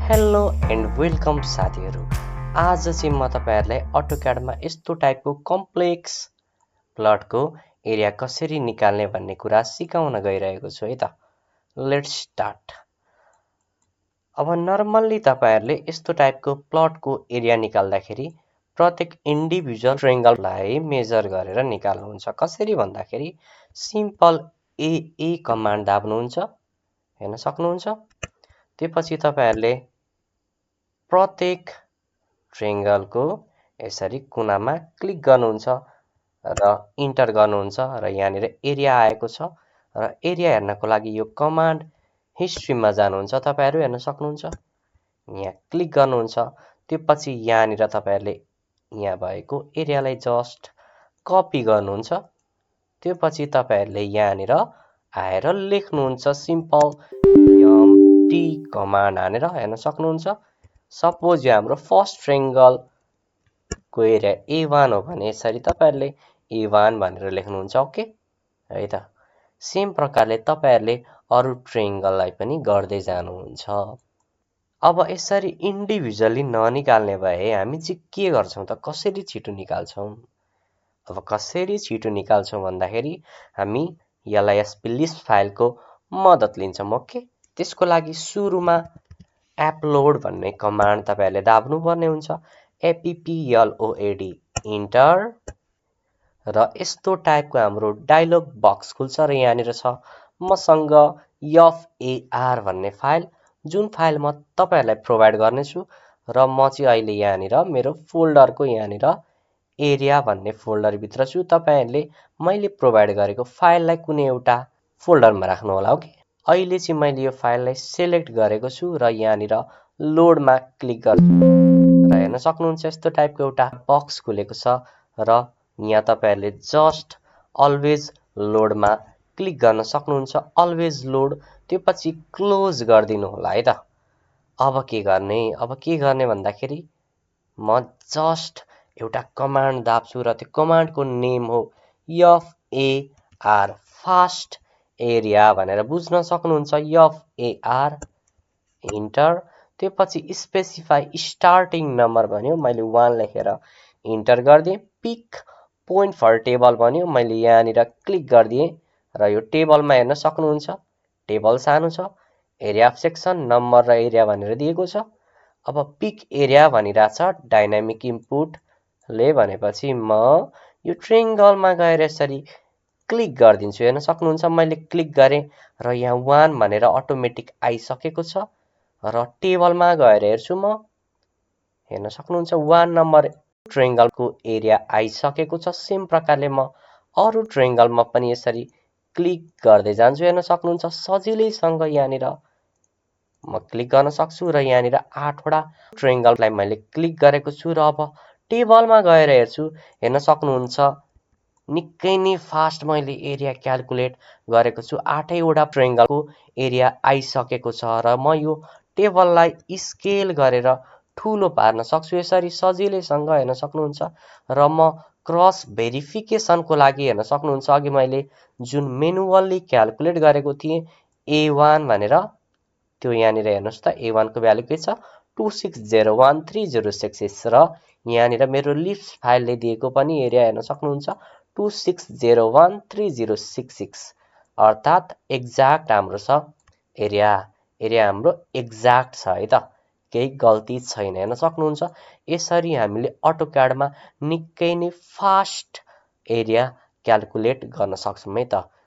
Hello and welcome साथीहरू। आज चाहिँ म तपाईँहरूलाई अटोक्याडमा यस्तो टाइपको कम्प्लेक्स प्लटको एरिया कसरी निकाल्ने भन्ने कुरा सिकाउन गइरहेको छु है त। Let's start. अब नर्मल्ली तपाईँहरूले यस्तो टाइपको प्लटको एरिया निकाल्दाखेरि प्रत्येक इन्डिभिजुअल ट्रायङ्गललाई मेजर गरेर निकाल्नुहुन्छ। कसरी भन्दाखेरि सिम्पल ए कमान्ड दाब्नुहुन्छ, हेर्न सक्नुहुन्छ। त्यसपछि तपाईँहरूले प्रत्येक ट्रायङ्गलको यसरी कुनामा क्लिक गर्नुहुन्छ र इन्टर गर्नुहुन्छ र यहाँनिर एरिया आएको छ र एरिया हेर्नको लागि यो कमान्ड हिस्ट्रीमा जानुहुन्छ। तपाईँहरू हेर्न सक्नुहुन्छ, यहाँ क्लिक गर्नुहुन्छ। त्यसपछि यहाँनिर तपाईँहरूले यहाँ भएको एरियालाई जस्ट कपी गर्नुहुन्छ। त्यसपछि तपाईँहरूले यहाँनिर आएर लेख्नुहुन्छ सिम्पल टी कमान्ड हानेर, हेर्न सक्नुहुन्छ। सपोज यो हाम्रो फर्स्ट ट्रायङ्गलको एरिया A1 हो भने यसरी तपाईँहरूले A1 भनेर लेख्नुहुन्छ। ओके है त। सेम प्रकारले तपाईँहरूले अरू ट्रायङ्गललाई पनि गर्दै जानुहुन्छ। अब यसरी इन्डिभिजुअली ननिकाल्ने भए हामी चाहिँ के गर्छौँ त, कसरी छिटो निकाल्छौँ? अब कसरी छिटो निकाल्छौँ भन्दाखेरि हामी यसलाई लिस्ट फाइलको मद्दत लिन्छौँ। ओके, त्यसको लागि सुरुमा एपलोड भन्ने कमान्ड तपाईँहरूले दाब्नुपर्ने हुन्छ। APPLOAD इन्टर र यस्तो टाइपको हाम्रो डायलग बक्स खुल्छ र यहाँनिर छ मसँग FAR भन्ने फाइल, जुन फाइल म तपाईँहरूलाई प्रोभाइड गर्नेछु र म चाहिँ अहिले यहाँनिर मेरो फोल्डरको यहाँनिर एरिया भन्ने फोल्डरभित्र छु। तपाईँहरूले मैले प्रोभाइड गरेको फाइललाई कुनै एउटा फोल्डरमा राख्नु होला। ओके, अहिले चाहिँ मैले यो फाइललाई सेलेक्ट गरेको छु र यहाँनिर लोडमा क्लिक गर्छु र हेर्न सक्नुहुन्छ यस्तो टाइपको एउटा बक्स खुलेको छ र यहाँ तपाईँहरूले जस्ट अलवेज लोडमा क्लिक गर्न सक्नुहुन्छ। अलवेज लोड, त्यसपछि क्लोज गरिदिनु होला है त। अब के गर्ने भन्दाखेरि म जस्ट एउटा कमान्ड दाब्छु र त्यो कमान्डको नेम हो FAR, फास्ट एरिया भनेर बुझ्न सक्नुहुन्छ। FAR इन्टर, त्यसपछि स्पेसिफाई स्टार्टिङ नम्बर भन्यो, मैले 1 लेखेर इन्टर गरिदिएँ। पिक पोइन्ट फर टेबल भन्यो, मैले यहाँनिर क्लिक गरिदिएँ र यो टेबलमा हेर्न सक्नुहुन्छ टेबल सानो छ, एरिया अफ सेक्सन नम्बर र एरिया भनेर दिएको छ। अब पिक एरिया भनिरहेछ डाइनामिक इनपुटले भनेपछि म यो ट्रायङ्गलमा गएर यसरी क्लिक गरिदिन्छु। हेर्न सक्नुहुन्छ मैले क्लिक गरेँ र यहाँ 1 भनेर अटोमेटिक आइसकेको छ र टेबलमा गएर हेर्छु म, हेर्न सक्नुहुन्छ 1 नम्बर ट्रायङ्गलको एरिया आइसकेको छ। सेम प्रकारले म अरू ट्रायङ्गलमा पनि यसरी क्लिक गर्दै जान्छु। हेर्न सक्नुहुन्छ सजिलैसँग यहाँनिर म क्लिक गर्न सक्छु र यहाँनिर 8वटा ट्रायङ्गललाई मैले क्लिक गरेको छु र अब टेबलमा गएर हेर्छु, हेर्न सक्नुहुन्छ निकै नै फास्ट मैले एरिया क्याल्कुलेट गरेको छु। 8वटा ट्रायङ्गलको एरिया आइसकेको छ र म यो टेबललाई स्केल गरेर ठुलो पार्न सक्छु यसरी सजिलैसँग, हेर्न सक्नुहुन्छ। र म क्रस भेरिफिकेसनको लागि हेर्न सक्नुहुन्छ अघि मैले जुन मेनुअल्ली क्याल्कुलेट गरेको थिएँ A1 भनेर, त्यो यहाँनिर हेर्नुहोस् त A1 को भ्यालु के छ 26013066 र यहाँनिर मेरो लिस्ट फाइलले दिएको पनि एरिया हेर्न सक्नुहुन्छ 26013066, अर्थात् एक्ज्याक्ट हाम्रो छ एरिया हाम्रो एक्ज्याक्ट छ है त, केही गल्ती छैन। हेर्न सक्नुहुन्छ यसरी हामीले अटोक्याडमा निकै नै फास्ट एरिया क्याल्कुलेट गर्न सक्छौँ है त।